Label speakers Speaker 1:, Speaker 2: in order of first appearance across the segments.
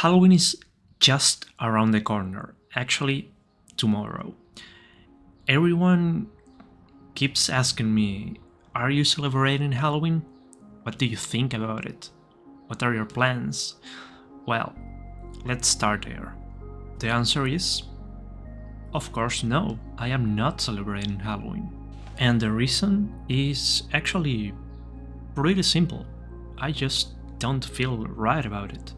Speaker 1: Halloween is just around the corner, actually, tomorrow. Everyone keeps asking me, are you celebrating Halloween? What do you think about it? What are your plans? Well, let's start there. The answer is, of course, no, I am not celebrating Halloween. And the reason is actually pretty simple. I just don't feel right about it.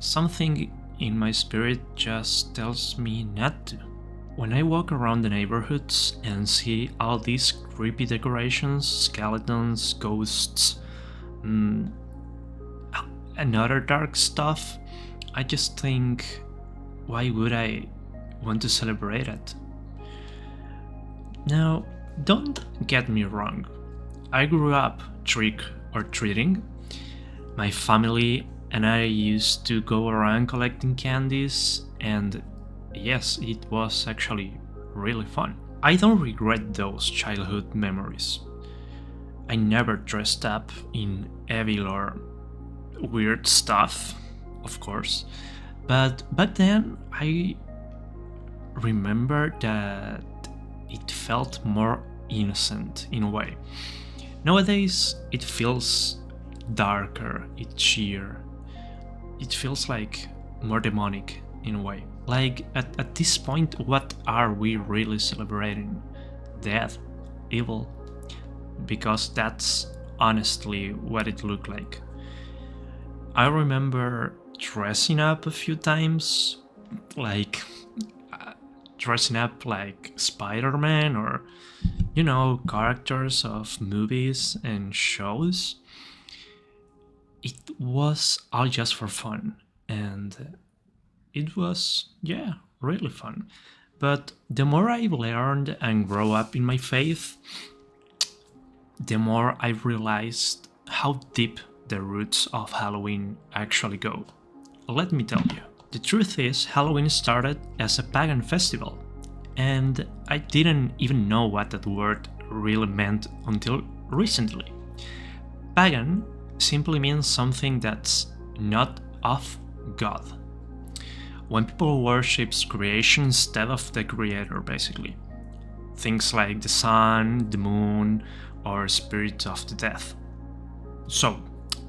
Speaker 1: Something in my spirit just tells me not to. When I walk around the neighborhoods and see all these creepy decorations, skeletons, ghosts, and other dark stuff, I just think, why would I want to celebrate it? Now, don't get me wrong. I grew up trick or treating. My family and I used to go around collecting candies, and yes, it was actually really fun. I don't regret those childhood memories. I never dressed up in evil or weird stuff, of course, but back then I remember that it felt more innocent in a way. Nowadays it feels darker, itchier. It feels like more demonic in a way. Like at this point, what are we really celebrating? Death? Evil? Because that's honestly what it looked like. I remember dressing up a few times, like dressing up like Spider-Man or, characters of movies and shows. It was all just for fun, and it was, really fun. But the more I learned and grow up in my faith, the more I realized how deep the roots of Halloween actually go. Let me tell you, the truth is Halloween started as a pagan festival, and I didn't even know what that word really meant until recently. Pagan simply means something that's not of God. When people worship creation instead of the creator, basically. Things like the sun, the moon, or spirits of the dead. So,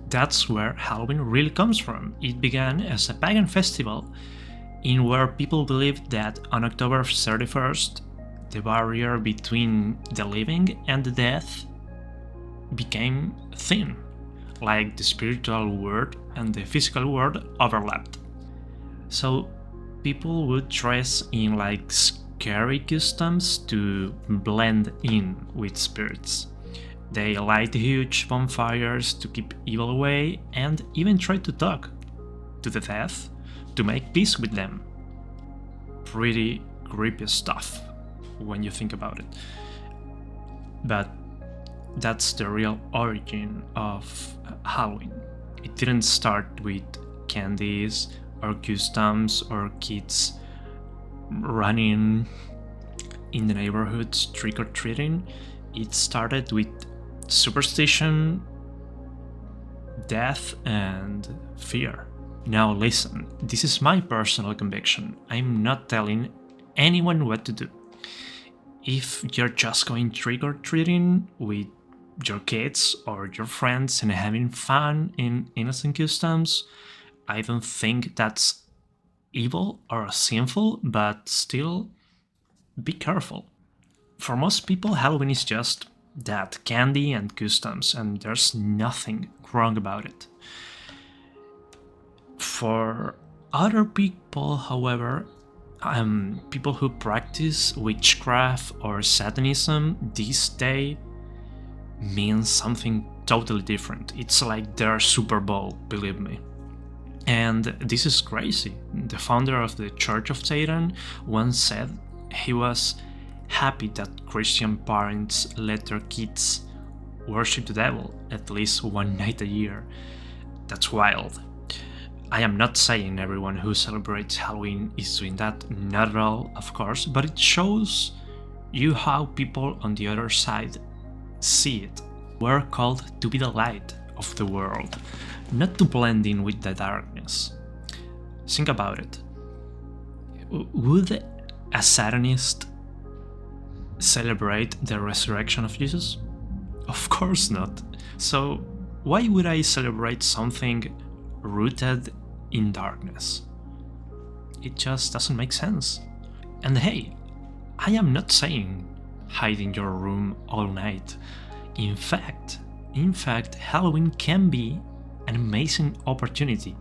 Speaker 1: that's where Halloween really comes from. It began as a pagan festival in where people believed that on October 31st, the barrier between the living and the dead became thin, like the spiritual world and the physical world overlapped. So people would dress in like scary customs to blend in with spirits. They light huge bonfires to keep evil away and even try to talk to the dead to make peace with them. Pretty creepy stuff when you think about it. But that's the real origin of Halloween. It didn't start with candies or customs or kids running in the neighborhoods trick-or-treating. It started with superstition, death, and fear. Now listen, this is my personal conviction. I'm not telling anyone what to do. If you're just going trick-or-treating with your kids or your friends and having fun in innocent customs, I don't think that's evil or sinful, but still, be careful. For most people, Halloween is just that, candy and customs, and there's nothing wrong about it. For other people, however, people who practice witchcraft or Satanism, this day means something totally different. It's like their Super Bowl, believe me. And this is crazy. The founder of the Church of Satan once said he was happy that Christian parents let their kids worship the devil at least one night a year. That's wild. I am not saying everyone who celebrates Halloween is doing that, not at all, of course, but it shows you how people on the other side see it. We're called to be the light of the world, not to blend in with the darkness. Think about it. Would a Satanist celebrate the resurrection of Jesus? Of course not. So why would I celebrate something rooted in darkness? It just doesn't make sense. And hey, I am not saying hide in your room all night. In fact, Halloween can be an amazing opportunity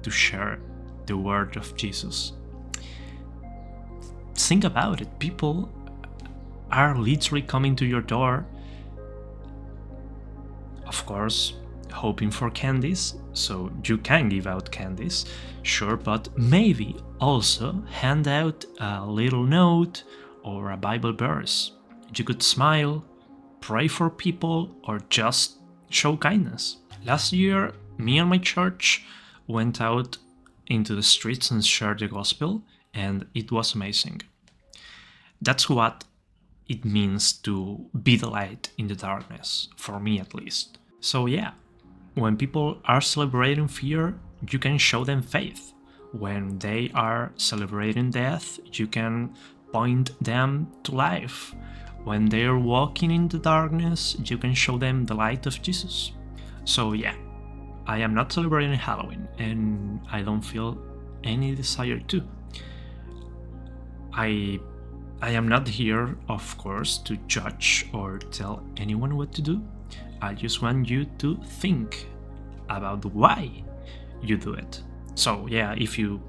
Speaker 1: to share the word of Jesus. Think about it. People are literally coming to your door, of course, hoping for candies, so you can give out candies, sure, but maybe also hand out a little note or a Bible verse. You could smile, pray for people, or just show kindness. Last year, me and my church went out into the streets and shared the gospel, and it was amazing. That's what it means to be the light in the darkness, for me at least. So yeah, when people are celebrating fear, you can show them faith. When they are celebrating death, you can point them to life. When they are walking in the darkness, you can show them the light of Jesus. So yeah, I am not celebrating Halloween, and I don't feel any desire to. I am not here, of course, to judge or tell anyone what to do. I just want you to think about why you do it. So yeah, if you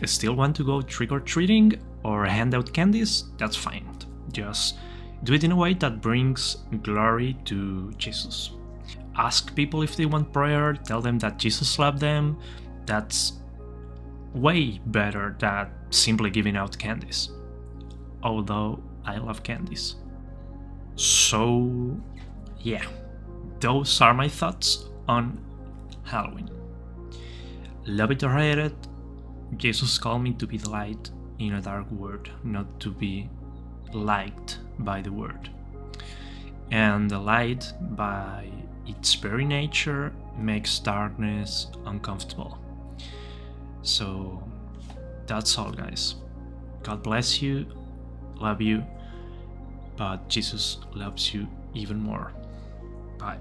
Speaker 1: still want to go trick-or-treating or hand out candies, that's fine. Just do it in a way that brings glory to Jesus. Ask people if they want prayer, tell them that Jesus loved them. That's way better than simply giving out candies. Although I love candies. So yeah, those are my thoughts on Halloween. Love it or hate it, Jesus called me to be the light in a dark world, not to be liked by the world. And the light, by its very nature, makes darkness uncomfortable. So that's all, guys. God bless you, love you, but Jesus loves you even more. Bye.